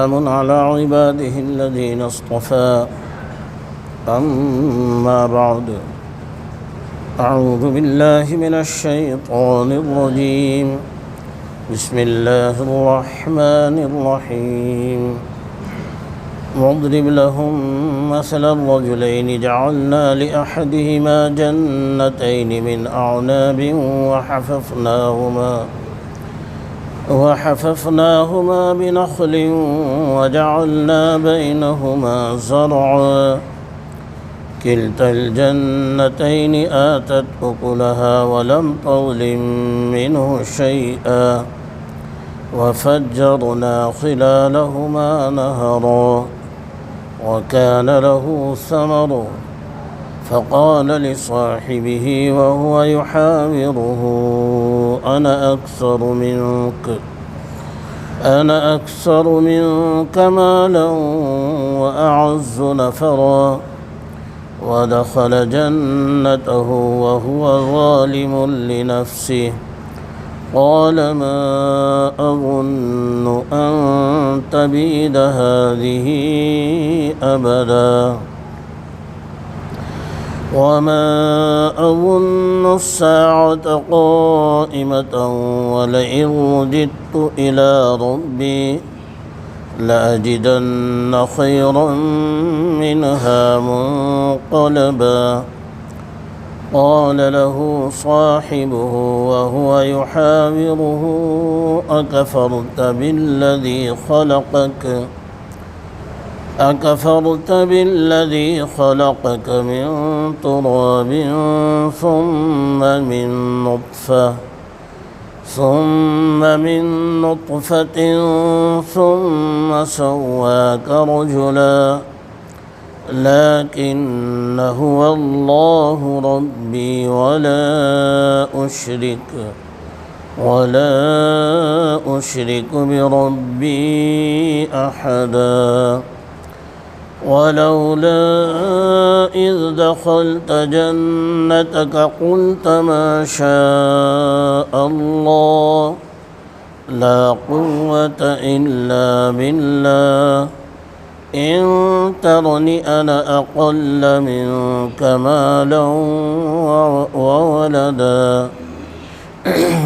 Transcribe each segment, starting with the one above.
سلام على عباده الذين اصطفى أما بعد أعوذ بالله من الشيطان الرجيم بسم الله الرحمن الرحيم واضرب لهم مثل الرجلين جعلنا لأحدهما جنتين من أعناب وحففناهما بنخل وجعلنا بينهما زرعا كلتا الجنتين آتت أكلها ولم تظلم منه شيئا وفجرنا خلالهما نهرا وكان له ثمر فقال لصاحبه وهو يحاوره أنا أكثر منك مالا وأعز نفرا ودخل جنته وهو ظالم لنفسه قال ما أظن أن تبيد هذه أبدا وما أظن الساعة قائمة ولئن رددت إلى ربي لأجدن خيرا منها منقلبا قال له صاحبه وهو يحاوره أكفرت بالذي خلقك من تراب ثم من نطفة ثم سواك رجلا لكن هو الله ربي ولا أشرك بربي أحدا ولولا إذ دخلت جنتك قلت ما شاء الله لا قوة إلا بالله إن ترني أنا أقل منك مالا وولدا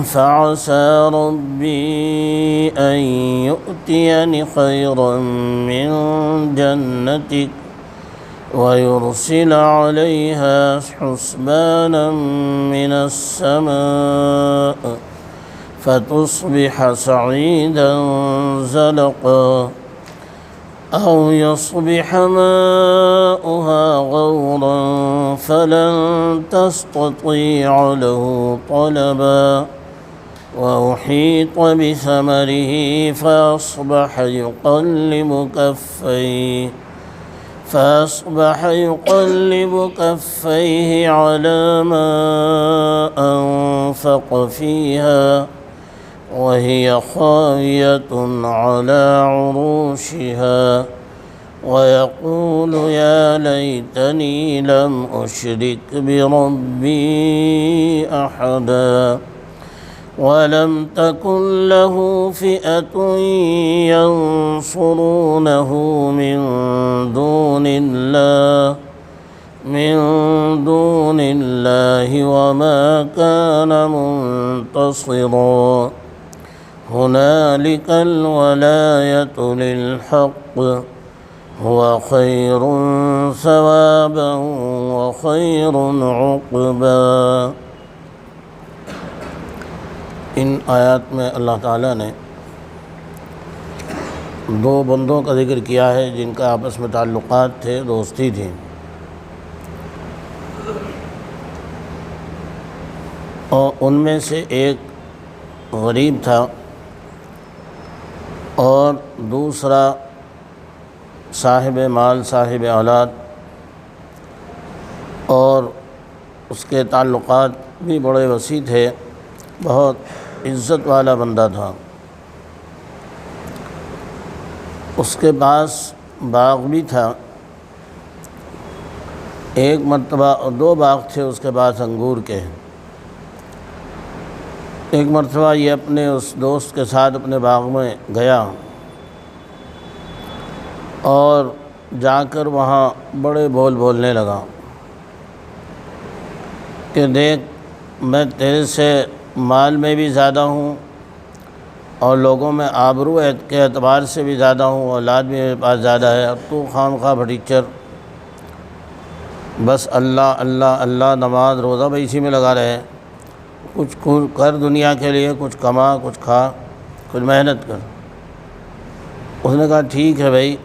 فعسى ربي أن يؤتيني خيرا من جنتك ويرسل عليها حسبانا من السماء فتصبح صعيدا زلقا أو يصبح ماؤها غورا فلن تستطيع له طلبا وأحيط بثمره فأصبح يقلب كفيه على ما أنفق فيها وهي خاوية على عروشها ويقول يا ليتني لم أشرك بربي أحدا ولم تكن له فئة ينصرونه من دون الله وما كان منتصرا هنالك الولاية للحق هو خير ثوابا وخير عقبا۔ ان آیات میں اللہ تعالیٰ نے دو بندوں کا ذکر کیا ہے جن کا آپس میں تعلقات تھے، دوستی تھی، اور ان میں سے ایک غریب تھا اور دوسرا صاحب مال، صاحب اولاد، اور اس کے تعلقات بھی بڑے وسیع تھے، بہت عزت والا بندہ تھا۔ اس کے پاس باغ بھی تھا، ایک مرتبہ دو باغ تھے اس کے پاس انگور کے۔ ایک مرتبہ یہ اپنے اس دوست کے ساتھ اپنے باغ میں گیا اور جا کر وہاں بڑے بول بولنے لگا کہ دیکھ میں تیرے سے مال میں بھی زیادہ ہوں اور لوگوں میں آبرو کے اعتبار سے بھی زیادہ ہوں، اولاد بھی میرے پاس زیادہ ہے، اور تو خام خواہ بھٹیچر بس اللہ اللہ اللہ، نماز روزہ بھی اسی میں لگا رہے، کچھ کر دنیا کے لیے، کچھ کما، کچھ کھا، کچھ محنت کر۔ اس نے کہا ٹھیک ہے بھائی،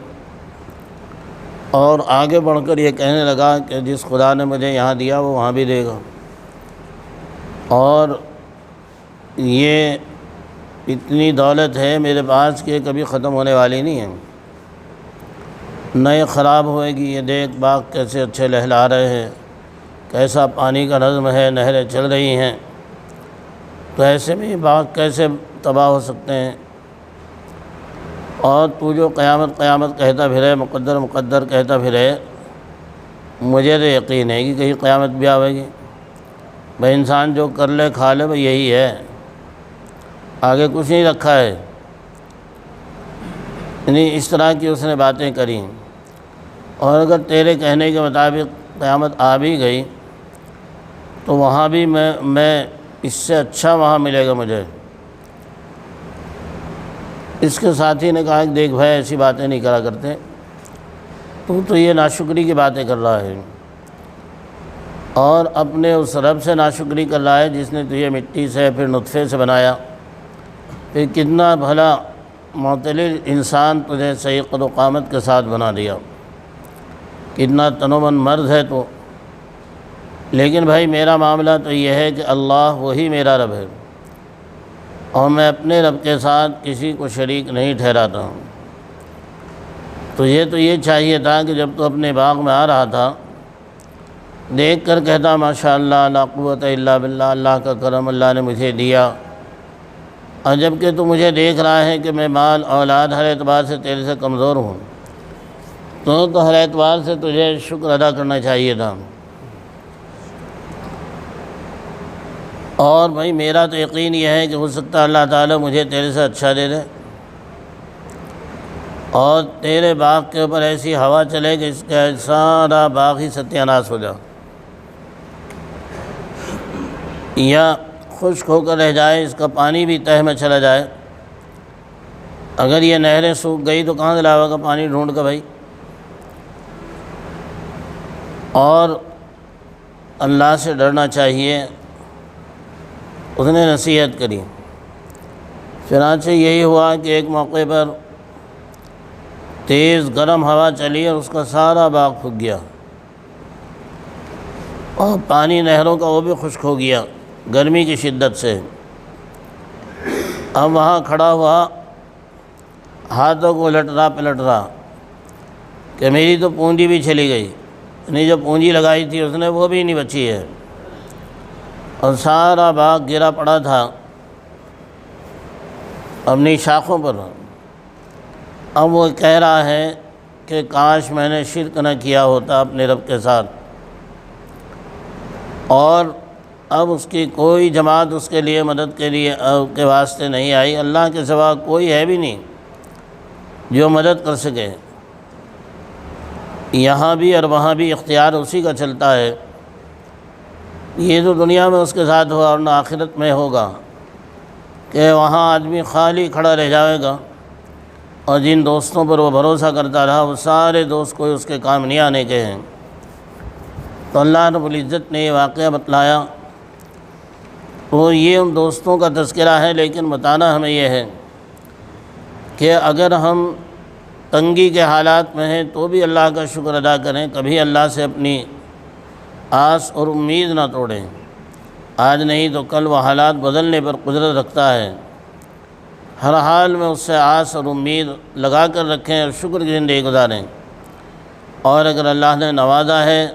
اور آگے بڑھ کر یہ کہنے لگا کہ جس خدا نے مجھے یہاں دیا وہ وہاں بھی دے گا، اور یہ اتنی دولت ہے میرے پاس کہ کبھی ختم ہونے والی نہیں ہے، نہ یہ خراب ہوئے گی۔ یہ دیکھ باغ کیسے اچھے لہلا رہے ہیں، کیسا پانی کا نظم ہے، نہریں چل رہی ہیں، تو ایسے میں باغ کیسے تباہ ہو سکتے ہیں؟ اور تو جو قیامت قیامت کہتا پھرے، مقدر مقدر کہتا پھرے، مجھے تو یقین ہے کہ کہیں قیامت بھی آئے گی۔ بھائی انسان جو کر لے کھا لے، بھائی یہی ہے، آگے کچھ نہیں رکھا ہے۔ یعنی اس طرح کی اس نے باتیں کریں، اور اگر تیرے کہنے کے مطابق قیامت آ بھی گئی تو وہاں بھی میں اس سے اچھا وہاں ملے گا مجھے۔ اس کے ساتھی نے کہا کہ دیکھ بھائی ایسی باتیں نہیں کرا کرتے، تو یہ ناشکری کی باتیں کر رہا ہے، اور اپنے اس رب سے ناشکری کر رہا ہے جس نے تجھے مٹی سے پھر نطفے سے بنایا، پھر کتنا بھلا معتدل انسان تجھے صحیح قد و قامت کے ساتھ بنا دیا، کتنا تن و من مرد ہے تو۔ لیکن بھائی میرا معاملہ تو یہ ہے کہ اللہ وہی میرا رب ہے، اور میں اپنے رب کے ساتھ کسی کو شریک نہیں ٹھہراتا ہوں۔ تو یہ چاہیے تھا کہ جب تو اپنے باغ میں آ رہا تھا، دیکھ کر کہتا ماشاء اللہ لا قوت الا باللہ، اللہ کا کرم، اللہ نے مجھے دیا، اور جب کہ تو مجھے دیکھ رہا ہے کہ میں مال اولاد ہر اعتبار سے تیرے سے کمزور ہوں، تو ہر اعتبار سے تجھے شکر ادا کرنا چاہیے تھا۔ اور بھائی میرا تو یقین یہ ہے کہ ہو سکتا ہے اللہ تعالیٰ مجھے تیرے سے اچھا دے دے، اور تیرے باغ کے اوپر ایسی ہوا چلے کہ اس کا سارا باغ ہی ستیہ ناش ہو جائے، یا خشک ہو کر رہ جائے، اس کا پانی بھی تہہ میں چلا جائے۔ اگر یہ نہریں سوکھ گئی تو کہاں سے لاوے گا پانی ڈھونڈ کر بھائی؟ اور اللہ سے ڈرنا چاہیے، اس نے نصیحت کری۔ چنانچہ یہی ہوا کہ ایک موقع پر تیز گرم ہوا چلی اور اس کا سارا باغ پھک گیا، اور پانی نہروں کا وہ بھی خشک ہو گیا گرمی کی شدت سے۔ اب وہاں کھڑا ہوا، ہاتھوں کو الٹ رہا پلٹ رہا کہ میری تو پونجی بھی چلی گئی، یعنی جو پونجی لگائی تھی اس نے وہ بھی نہیں بچی ہے، اور سارا باغ گرا پڑا تھا اپنی شاخوں پر۔ اب وہ کہہ رہا ہے کہ کاش میں نے شرک نہ کیا ہوتا اپنے رب کے ساتھ، اور اب اس کی کوئی جماعت اس کے لیے مدد کے واسطے نہیں آئی، اللہ کے سوا کوئی ہے بھی نہیں جو مدد کر سکے۔ یہاں بھی اور وہاں بھی اختیار اسی کا چلتا ہے، یہ تو دنیا میں اس کے ساتھ ہوا اور نہ آخرت میں ہوگا، کہ وہاں آدمی خالی کھڑا رہ جائے گا، اور جن دوستوں پر وہ بھروسہ کرتا رہا وہ سارے دوست کوئی اس کے کام نہیں آنے کے ہیں۔ تو اللہ رب العزت نے یہ واقعہ بتلایا، تو یہ ان دوستوں کا تذکرہ ہے، لیکن بتانا ہمیں یہ ہے کہ اگر ہم تنگی کے حالات میں ہیں تو بھی اللہ کا شکر ادا کریں، کبھی اللہ سے اپنی آس اور امید نہ توڑیں۔ آج نہیں تو کل وہ حالات بدلنے پر قدرت رکھتا ہے، ہر حال میں اس سے آس اور امید لگا کر رکھیں اور شکر کی زندگی گزاریں، اور اگر اللہ نے نوازا ہے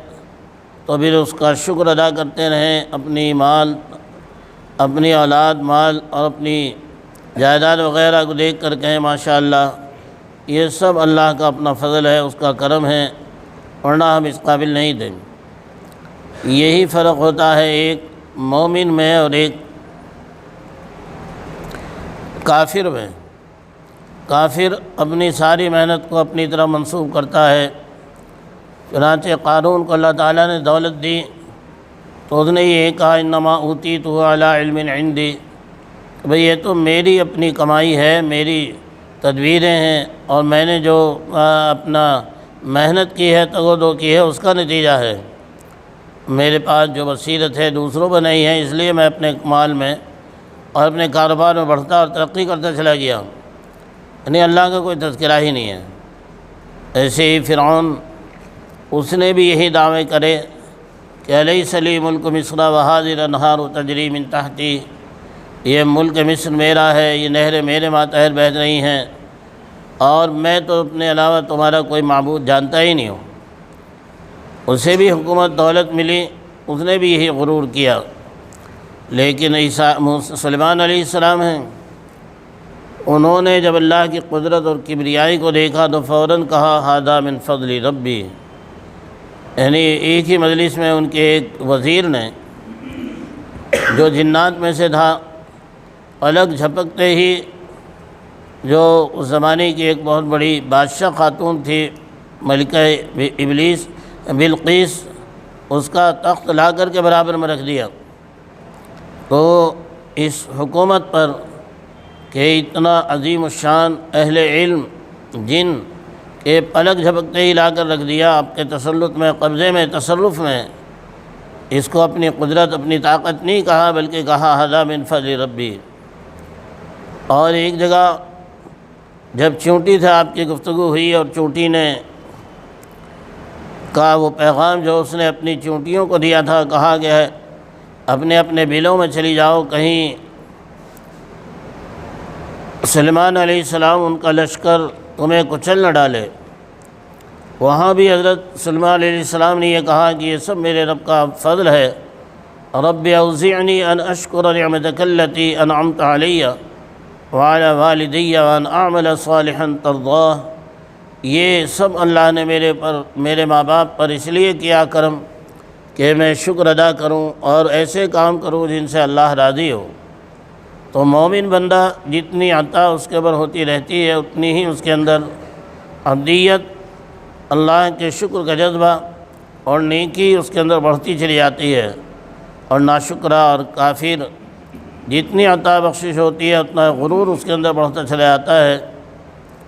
تو پھر اس کا شکر ادا کرتے رہیں، اپنی مال، اپنی اولاد، مال اور اپنی جائیداد وغیرہ کو دیکھ کر کہیں ماشاءاللہ یہ سب اللہ کا اپنا فضل ہے، اس کا کرم ہے، ورنہ ہم اس قابل نہیں تھے۔ یہی فرق ہوتا ہے ایک مومن میں اور ایک کافر میں۔ کافر اپنی ساری محنت کو اپنی طرف منسوب کرتا ہے۔ چنانچہ قارون کو اللہ تعالیٰ نے دولت دی تو اس نے یہ کہا انما اوتیتہ علی علم عندی، کہ بھئی یہ تو میری اپنی کمائی ہے، میری تدبیریں ہیں، اور میں نے جو اپنا محنت کی ہے، تگ و دو کی ہے، اس کا نتیجہ ہے۔ میرے پاس جو بصیرت ہے دوسروں پر نہیں ہے، اس لیے میں اپنے مال میں اور اپنے کاروبار میں بڑھتا اور ترقی کرتا چلا گیا، یعنی اللہ کا کوئی تذکرہ ہی نہیں ہے۔ ایسے ہی فرعون، اس نے بھی یہی دعوے کرے کہ الیس لی ملک مصر وہذہ الانہار تجری من تحتی، یہ ملک مصر میرا ہے، یہ نہریں میرے ماتحت بہہ رہی ہیں، اور میں تو اپنے علاوہ تمہارا کوئی معبود جانتا ہی نہیں ہوں۔ اسے بھی حکومت دولت ملی، اس نے بھی یہی غرور کیا۔ لیکن سلیمان علیہ السلام ہیں، انہوں نے جب اللہ کی قدرت اور کبریائی کو دیکھا تو فوراً کہا ھذا من فضل ربی، یعنی ایک ہی مجلس میں ان کے ایک وزیر نے جو جنات میں سے تھا، پلک جھپکتے ہی جو اس زمانے کی ایک بہت بڑی بادشاہ خاتون تھی ملکہ ابلیس بلقیس، اس کا تخت لا کر کے برابر میں رکھ دیا۔ تو اس حکومت پر کہ اتنا عظیم الشان اہل علم جن کے پلک جھپکتے ہی لا کر رکھ دیا آپ کے تسلط میں، قبضے میں، تصرف میں، اس کو اپنی قدرت اپنی طاقت نہیں کہا بلکہ کہا ھذا من فضل ربی۔ اور ایک جگہ جب چونٹی سے آپ کی گفتگو ہوئی اور چونٹی نے کا وہ پیغام جو اس نے اپنی چونٹیوں کو دیا تھا، کہا گیا ہے اپنے اپنے بلوں میں چلی جاؤ، کہیں سلیمان علیہ السلام ان کا لشکر تمہیں کچل نہ ڈالے۔ وہاں بھی حضرت سلیمان علیہ السلام نے یہ کہا کہ یہ سب میرے رب کا فضل ہے، رب اوزعنی ان اشکر نعمتک التی انعمت علی وعلی والدی وان اعمل صالحا ترضاہ۔ یہ سب اللہ نے میرے ماں باپ پر اس لیے کیا کرم کہ میں شکر ادا کروں اور ایسے کام کروں جن سے اللہ راضی ہو۔ تو مومن بندہ جتنی عطا اس کے اوپر ہوتی رہتی ہے، اتنی ہی اس کے اندر عبدیت، اللہ کے شکر کا جذبہ اور نیکی اس کے اندر بڑھتی چلی جاتی ہے، اور ناشکرہ اور کافر جتنی عطا بخشش ہوتی ہے اتنا غرور اس کے اندر بڑھتا چلا جاتا ہے۔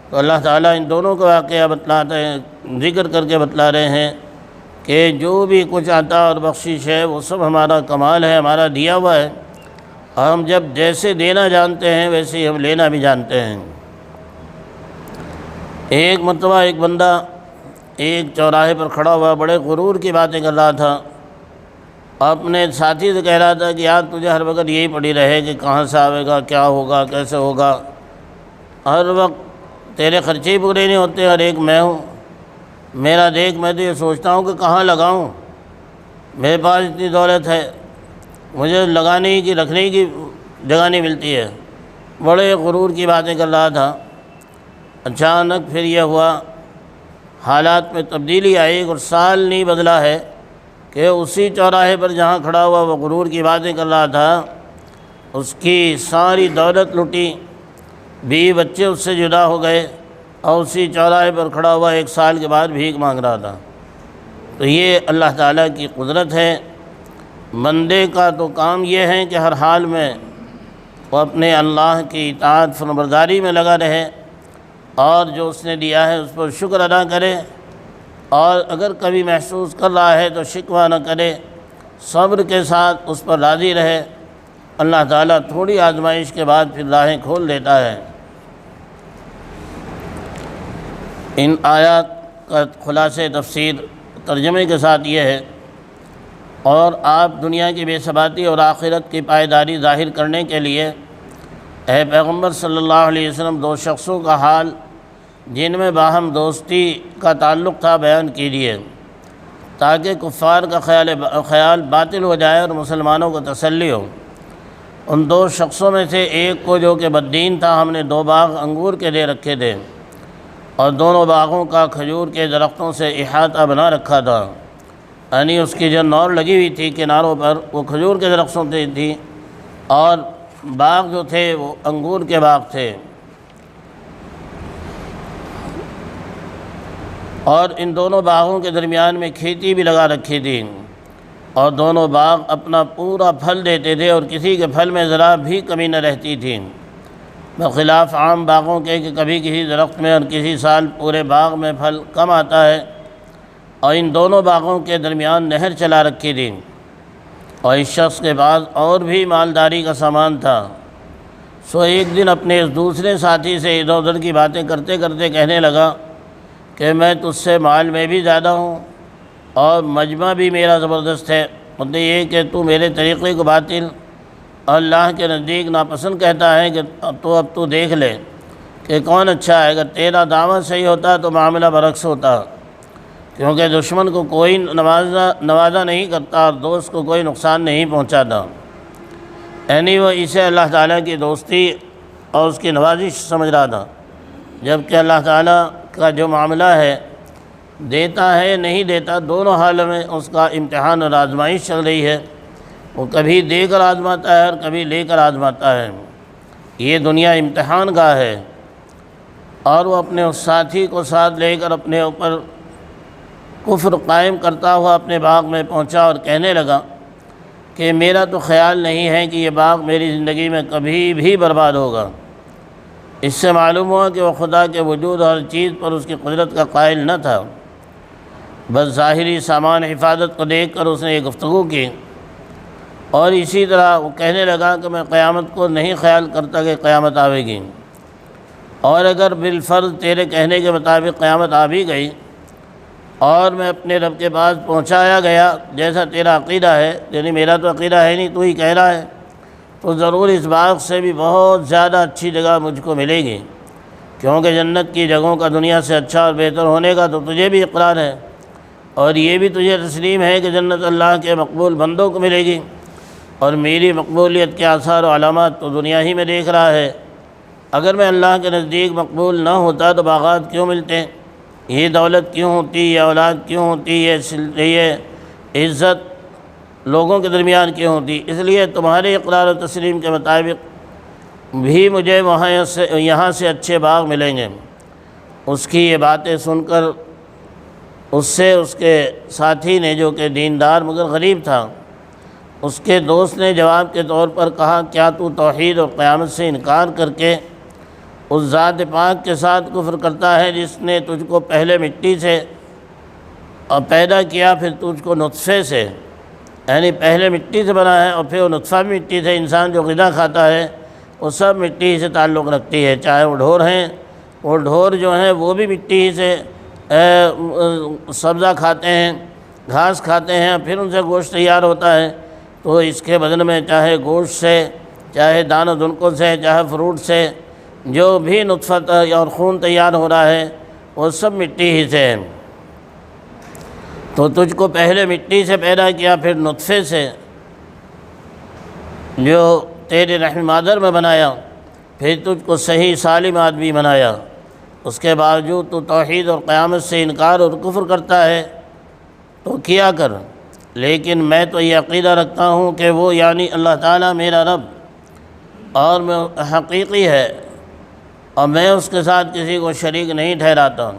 تو اللہ تعالیٰ ان دونوں کا واقعہ بتلاتے ہیں، ذکر کر کے بتلا رہے ہیں کہ جو بھی کچھ عطا اور بخشش ہے وہ سب ہمارا کمال ہے، ہمارا دیا ہوا ہے، اور ہم جب جیسے دینا جانتے ہیں ویسے ہی ہم لینا بھی جانتے ہیں۔ ایک مرتبہ ایک بندہ ایک چوراہے پر کھڑا ہوا بڑے غرور کی باتیں کر رہا تھا، اپنے ساتھی سے کہہ رہا تھا کہ یار تجھے ہر وقت یہی پڑی رہے کہ کہاں سے آئے گا، کیا ہوگا، کیسے ہوگا، ہر وقت تیرے خرچے ہی پورے نہیں ہوتے، ہر ایک میں ہوں، میرا دیکھ میں تو یہ سوچتا ہوں کہ کہاں لگاؤں، میرے پاس اتنی دولت ہے، مجھے لگانے کی رکھنے کی جگہ نہیں ملتی ہے۔ بڑے غرور کی باتیں کر رہا تھا۔ اچانک پھر یہ ہوا، حالات میں تبدیلی آئی، اور سال نہیں بدلا ہے کہ اسی چوراہے پر جہاں کھڑا ہوا وہ غرور کی باتیں کر رہا تھا، اس کی ساری دولت لٹی، بیوی بچے اس سے جدا ہو گئے، اور اسی چوراہے پر کھڑا ہوا 1 سال کے بعد بھیک مانگ رہا تھا۔ تو یہ اللہ تعالیٰ کی قدرت ہے۔ بندے کا تو کام یہ ہے کہ ہر حال میں وہ اپنے اللہ کی اطاعت فرمانبرداری میں لگا رہے، اور جو اس نے دیا ہے اس پر شکر ادا کرے، اور اگر کبھی محسوس کر رہا ہے تو شکوہ نہ کرے، صبر کے ساتھ اس پر راضی رہے۔ اللہ تعالیٰ تھوڑی آزمائش کے بعد پھر راہیں کھول دیتا ہے۔ ان آیات کا خلاصہ تفسیر ترجمے کے ساتھ یہ ہے، اور آپ دنیا کی بے ثباتی اور آخرت کی پائیداری ظاہر کرنے کے لیے اے پیغمبر صلی اللہ علیہ وسلم 2 شخصوں کا حال جن میں باہم دوستی کا تعلق تھا بیان کیجیے، تاکہ کفار کا خیال باطل ہو جائے اور مسلمانوں کو تسلی ہو۔ ان 2 شخصوں میں سے ایک کو جو کہ بددین تھا، ہم نے 2 باغ انگور کے دے رکھے تھے، اور دونوں باغوں کا کھجور کے درختوں سے احاطہ بنا رکھا تھا، یعنی اس کی جو نور لگی ہوئی تھی کناروں پر وہ کھجور کے درختوں سے تھی، اور باغ جو تھے وہ انگور کے باغ تھے۔ اور ان دونوں باغوں کے درمیان میں کھیتی بھی لگا رکھی تھی، اور دونوں باغ اپنا پورا پھل دیتے تھے اور کسی کے پھل میں ذرا بھی کمی نہ رہتی تھی، بخلاف عام باغوں کے کہ کبھی کسی درخت میں اور کسی سال پورے باغ میں پھل کم آتا ہے۔ اور ان دونوں باغوں کے درمیان نہر چلا رکھی تھی، اور اس شخص کے پاس اور بھی مالداری کا سامان تھا۔ سو ایک دن اپنے اس دوسرے ساتھی سے ادھر ادھر کی باتیں کرتے کرتے کہنے لگا کہ میں تجھ سے مال میں بھی زیادہ ہوں اور مجمع بھی میرا زبردست ہے، مطلب یہ کہ تو میرے طریقے کو باطل اور اللہ کے نزدیک ناپسند کہتا ہے کہ اب تو دیکھ لے کہ کون اچھا ہے۔ اگر تیرا دعویٰ صحیح ہوتا تو معاملہ برعکس ہوتا، کیونکہ دشمن کو کوئی نوازا نہیں کرتا اور دوست کو کوئی نقصان نہیں پہنچاتا، یعنی وہ اسے اللہ تعالیٰ کی دوستی اور اس کی نوازش سمجھ رہا تھا، جبکہ اللہ تعالیٰ کا جو معاملہ ہے دیتا ہے نہیں دیتا، دونوں حالوں میں اس کا امتحان اور آزمائش چل رہی ہے۔ وہ کبھی دے کر آزماتا ہے اور کبھی لے کر آزماتا ہے۔ یہ دنیا امتحان گاہ ہے، اور وہ اپنے اس ساتھی کو ساتھ لے کر اپنے اوپر کفر قائم کرتا ہوا اپنے باغ میں پہنچا اور کہنے لگا کہ میرا تو خیال نہیں ہے کہ یہ باغ میری زندگی میں کبھی بھی برباد ہوگا۔ اس سے معلوم ہوا کہ وہ خدا کے وجود اور ہر چیز پر اس کی قدرت کا قائل نہ تھا، بس ظاہری سامان حفاظت کو دیکھ کر اس نے یہ گفتگو کی۔ اور اسی طرح وہ کہنے لگا کہ میں قیامت کو نہیں خیال کرتا کہ قیامت آئے گی، اور اگر بالفرض تیرے کہنے کے مطابق قیامت آ بھی گئی اور میں اپنے رب کے پاس پہنچایا گیا جیسا تیرا عقیدہ ہے، یعنی میرا تو عقیدہ ہے نہیں، تو ہی کہہ رہا ہے، تو ضرور اس باغ سے بھی بہت زیادہ اچھی جگہ مجھ کو ملے گی، کیونکہ جنت کی جگہوں کا دنیا سے اچھا اور بہتر ہونے کا تو تجھے بھی اقرار ہے، اور یہ بھی تجھے تسلیم ہے کہ جنت اللہ کے مقبول بندوں کو ملے گی، اور میری مقبولیت کے آثار و علامات تو دنیا ہی میں دیکھ رہا ہے۔ اگر میں اللہ کے نزدیک مقبول نہ ہوتا تو باغات کیوں ملتے، یہ دولت کیوں ہوتی، یہ اولاد کیوں ہوتی، یہ عزت لوگوں کے درمیان کیوں ہوتی؟ اس لیے تمہارے اقرار و تسلیم کے مطابق بھی مجھے یہاں سے اچھے باغ ملیں گے۔ اس کی یہ باتیں سن کر اس کے ساتھی نے، جو کہ دیندار مگر غریب تھا، اس کے دوست نے جواب کے طور پر کہا کیا تو توحید اور قیامت سے انکار کر کے اس ذات پاک کے ساتھ کفر کرتا ہے جس نے تجھ کو پہلے مٹی سے اور پیدا کیا، پھر تجھ کو نطفے سے، یعنی پہلے مٹی سے بنا ہے اور پھر وہ نطفہ بھی مٹی سے، انسان جو غذا کھاتا ہے وہ سب مٹی سے تعلق رکھتی ہے، چاہے وہ ڈھور ہیں، وہ ڈھور جو ہیں وہ بھی مٹی ہی سے سبزہ کھاتے ہیں، گھاس کھاتے ہیں، پھر ان سے گوشت تیار ہوتا ہے۔ تو اس کے بدن میں چاہے گوشت سے، چاہے دانہ دنکوں سے، چاہے فروٹ سے جو بھی نطفہ اور خون تیار ہو رہا ہے وہ سب مٹی ہی سے ہے۔ تو تجھ کو پہلے مٹی سے پیدا کیا، پھر نطفے سے جو تیرے رحم مادر میں بنایا، پھر تجھ کو صحیح سالم آدمی بنایا، اس کے باوجود تو توحید اور قیامت سے انکار اور کفر کرتا ہے، تو کیا کر۔ لیکن میں تو یہ عقیدہ رکھتا ہوں کہ وہ یعنی اللہ تعالیٰ میرا رب اور میں حقیقی ہے، اور میں اس کے ساتھ کسی کو شریک نہیں ٹھہراتا۔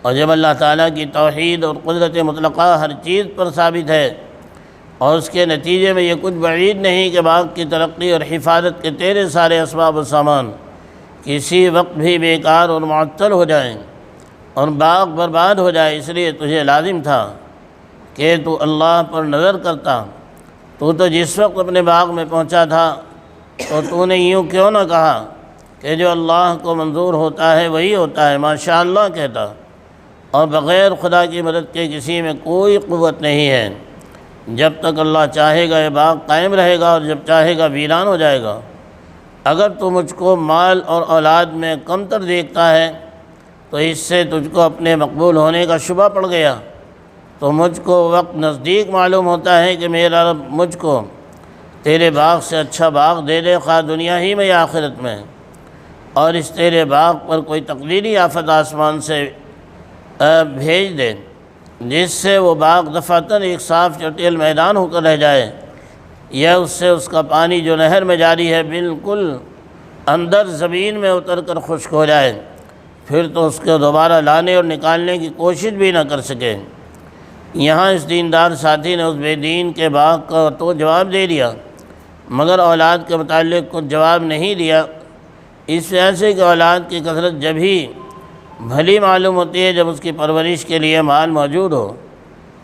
اور جب اللہ تعالیٰ کی توحید اور قدرت مطلقہ ہر چیز پر ثابت ہے، اور اس کے نتیجے میں یہ کچھ بعید نہیں کہ باغ کی ترقی اور حفاظت کے تیرے سارے اسباب و سامان کسی وقت بھی بیکار اور معطل ہو جائیں اور باغ برباد ہو جائے، اس لیے تجھے لازم تھا کہ تو اللہ پر نظر کرتا۔ تو جس وقت اپنے باغ میں پہنچا تھا تو نے یوں کیوں نہ کہا کہ جو اللہ کو منظور ہوتا ہے وہی ہوتا ہے، ماشاء اللہ کہتا، اور بغیر خدا کی مدد کے کسی میں کوئی قوت نہیں ہے۔ جب تک اللہ چاہے گا یہ باغ قائم رہے گا، اور جب چاہے گا ویران ہو جائے گا۔ اگر تو مجھ کو مال اور اولاد میں کمتر دیکھتا ہے تو اس سے تجھ کو اپنے مقبول ہونے کا شبہ پڑ گیا، تو مجھ کو وقت نزدیک معلوم ہوتا ہے کہ میرا رب مجھ کو تیرے باغ سے اچھا باغ دے دے، خواہ دنیا ہی میں یا آخرت میں، اور اس تیرے باغ پر کوئی تقدیری آفت آسمان سے بھیج دے جس سے وہ باغ دفعتاً ایک صاف چٹیل میدان ہو کر رہ جائے، یا اس سے اس کا پانی جو نہر میں جاری ہے بالکل اندر زمین میں اتر کر خشک ہو جائے، پھر تو اس کو دوبارہ لانے اور نکالنے کی کوشش بھی نہ کر سکے۔ یہاں اس دیندار ساتھی نے اس بے دین کے باغ کا تو جواب دے دیا، مگر اولاد کے متعلق کچھ جواب نہیں دیا، اس وجہ سے کہ اولاد کی کثرت جب ہی بھلی معلوم ہوتی ہے جب اس کی پرورش کے لیے مال موجود ہو،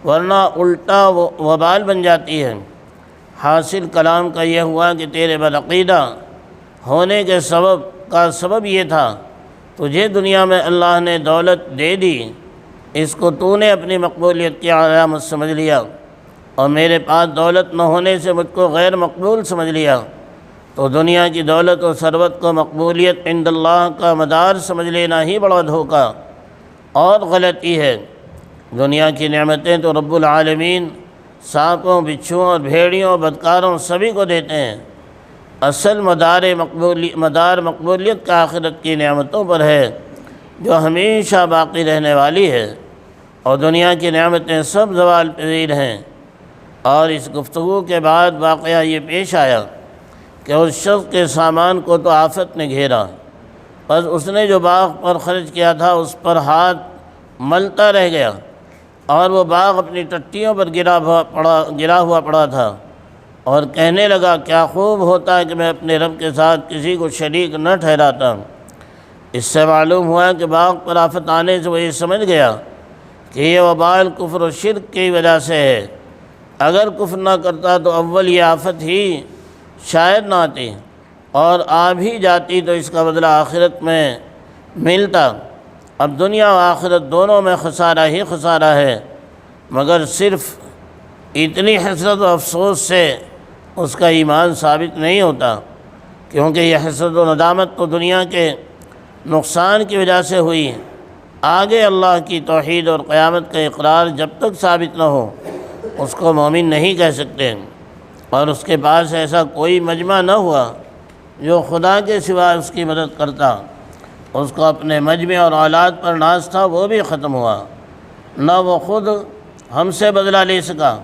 ورنہ الٹا وبال بن جاتی ہے۔ حاصل کلام کا یہ ہوا کہ تیرے بدعقیدہ ہونے کے سبب یہ تھا، تجھے دنیا میں اللہ نے دولت دے دی، اس کو تو نے اپنی مقبولیت کی علامت سمجھ لیا، اور میرے پاس دولت نہ ہونے سے مجھ کو غیر مقبول سمجھ لیا، تو دنیا کی دولت و ثروت کو مقبولیت عند اللہ کا مدار سمجھ لینا ہی بڑا دھوکہ اور غلطی ہے۔ دنیا کی نعمتیں تو رب العالمین سانپوں، بچھوؤں اور بھیڑیوں، بدکاروں سبھی کو دیتے ہیں، اصل مدار مقبولیت کا آخرت کی نعمتوں پر ہے جو ہمیشہ باقی رہنے والی ہے، اور دنیا کی نعمتیں سب زوال پذیر ہیں۔ اور اس گفتگو کے بعد واقعہ یہ پیش آیا کہ اس شخص کے سامان کو تو آفت نے گھیرا، بس اس نے جو باغ پر خرچ کیا تھا اس پر ہاتھ ملتا رہ گیا، اور وہ باغ اپنی ٹٹیوں پر گرا ہوا پڑا تھا، اور کہنے لگا کیا خوب ہوتا ہے کہ میں اپنے رب کے ساتھ کسی کو شریک نہ ٹھہراتا۔ اس سے معلوم ہوا کہ باغ پر آفت آنے سے وہ یہ سمجھ گیا کہ یہ وبال کفر و شرک کی وجہ سے ہے، اگر کفر نہ کرتا تو اول یہ آفت ہی شاید نہ آتی، اور آ بھی جاتی تو اس کا بدلہ آخرت میں ملتا۔ اب دنیا و آخرت دونوں میں خسارہ ہی خسارہ ہے، مگر صرف اتنی حسرت و افسوس سے اس کا ایمان ثابت نہیں ہوتا، کیونکہ یہ حسرت و ندامت تو دنیا کے نقصان کی وجہ سے ہوئی، آگے اللہ کی توحید اور قیامت کا اقرار جب تک ثابت نہ ہو اس کو مومن نہیں کہہ سکتے، اور اس کے پاس ایسا کوئی مجمع نہ ہوا جو خدا کے سوا اس کی مدد کرتا، اس کو اپنے مجمع اور اولاد پر ناز تھا، وہ بھی ختم ہوا، نہ وہ خود ہم سے بدلہ لے سکا۔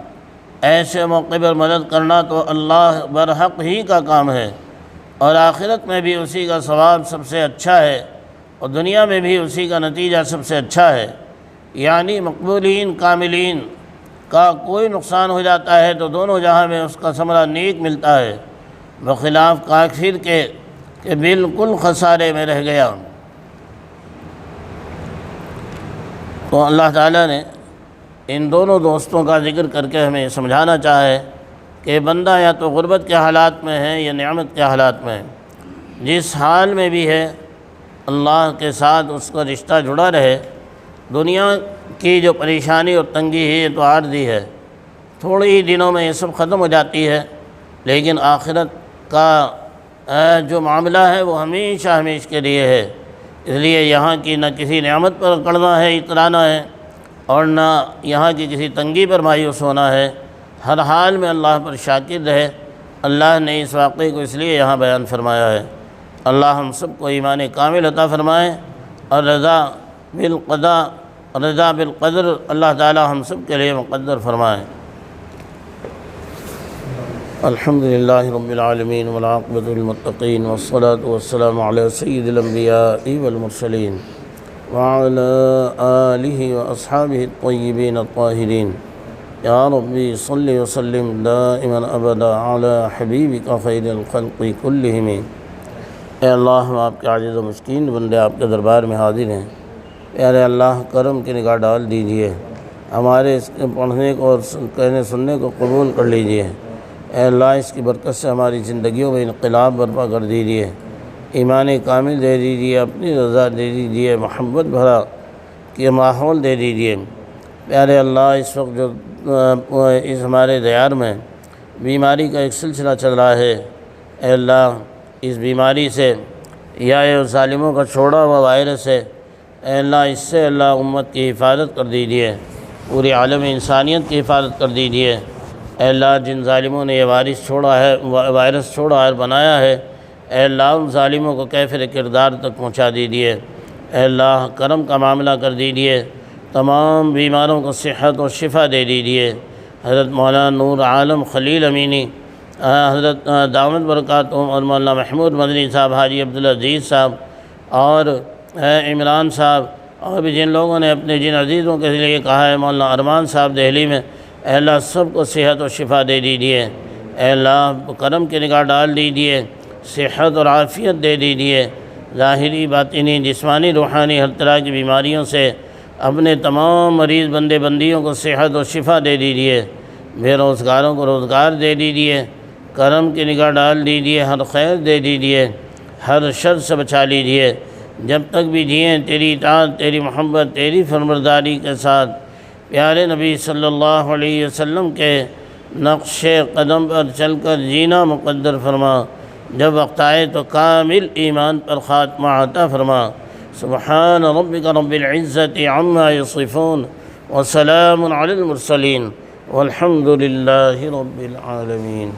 ایسے موقع پر مدد کرنا تو اللہ برحق ہی کا کام ہے، اور آخرت میں بھی اسی کا ثواب سب سے اچھا ہے، اور دنیا میں بھی اسی کا نتیجہ سب سے اچھا ہے۔ یعنی مقبولین کاملین کا کوئی نقصان ہو جاتا ہے تو دونوں جہاں میں اس کا ثمرہ نیک ملتا ہے، بخلاف کافر کے کہ بالکل خسارے میں رہ گیا۔ تو اللہ تعالیٰ نے ان دونوں دوستوں کا ذکر کر کے ہمیں سمجھانا چاہے کہ بندہ یا تو غربت کے حالات میں ہے یا نعمت کے حالات میں ہے، جس حال میں بھی ہے اللہ کے ساتھ اس کا رشتہ جڑا رہے۔ دنیا کی جو پریشانی اور تنگی ہے یہ تو عارضی ہے، تھوڑے ہی دنوں میں یہ سب ختم ہو جاتی ہے، لیکن آخرت کا جو معاملہ ہے وہ ہمیشہ ہمیشہ کے لیے ہے، اس لیے یہاں کی نہ کسی نعمت پر اکڑنا ہے، اترانا ہے، اور نہ یہاں کی کسی تنگی پر مایوس ہونا ہے، ہر حال میں اللہ پر شاکر رہے۔ اللہ نے اس واقعے کو اس لیے یہاں بیان فرمایا ہے۔ اللہ ہم سب کو ایمان کامل عطا فرمائے، اور رضا بالقدر اللہ تعالی ہم سب کے لیے مقدر فرمائے۔ الحمدللہ رب العالمین والعاقبۃ للمتقین والصلاة والسلام علی سید الانبیاء والمرسلین وعلی آلہ واصحابہ الطیبین الطاہرین۔ یا ربی صلی وسلم دائما ابدا علی حبیبک خیر الخلق کلہم۔ اے اللہ، ہم آپ کے عاجز و مسکین بندے آپ کے دربار میں حاضر ہیں، پیارے اللہ کرم کی نگاہ ڈال دیجئے، ہمارے اس کے پڑھنے کو اور کہنے سننے کو قبول کر لیجئے۔ اے اللہ، اس کی برکت سے ہماری زندگیوں میں انقلاب برپا کر دیجئے، ایمان کامل دے دیجئے، اپنی رضا دے دیجئے، محبت بھرا کہ ماحول دے دیجئے۔ پیارے اللہ، اس وقت جو اس ہمارے دیار میں بیماری کا ایک سلسلہ چل رہا ہے، اے اللہ اس بیماری سے یا یہ ظالموں کا چھوڑا ہوا وائرس ہے، اے اللہ اس سے اللہ امت کی حفاظت کر دیجئے، پوری عالم انسانیت کی حفاظت کر دیجئے۔ اے اللہ جن ظالموں نے یہ وائرس چھوڑا اور بنایا ہے، اے اللہ ان ظالموں کو کیفر کردار تک پہنچا دیجئے۔ اے اللہ کرم کا معاملہ کر دیجئے، تمام بیماروں کو صحت و شفا دے دیجئے۔ حضرت مولانا نور عالم خلیل امینی، حضرت دامت برکاتہم اور مولانا محمود مدنی صاحب، حاجی عبدالعزیز صاحب اور اے عمران صاحب اور بھی جن لوگوں نے اپنے جن عزیزوں کے لیے کہا ہے، مولانا ارمان صاحب دہلی میں، اے اللہ سب کو صحت و شفا دے دیجیے، اے اللہ کرم کی نگاہ ڈال دیجیے، صحت اور عافیت دے دیجیے، ظاہری باطنی جسمانی روحانی ہر طرح کی بیماریوں سے اپنے تمام مریض بندے بندیوں کو صحت و شفا دے دیجیے، بے روزگاروں کو روزگار دے دیجیے، کرم کی نگاہ ڈال دیجیے، ہر خیر دے دیجیے، ہر شر سے بچا لیجیے، جب تک بھی جئیں تیری اطاعت، تیری محبت، تیری فرمانبرداری کے ساتھ پیارے نبی صلی اللہ علیہ وسلم کے نقش قدم پر چل کر جینا مقدر فرما، جب وقت آئے تو کامل ایمان پر خاتمہ عطا فرما۔ سبحان ربک رب العزت عما یصفون وسلام علی المرسلین والحمد للہ رب العالمین۔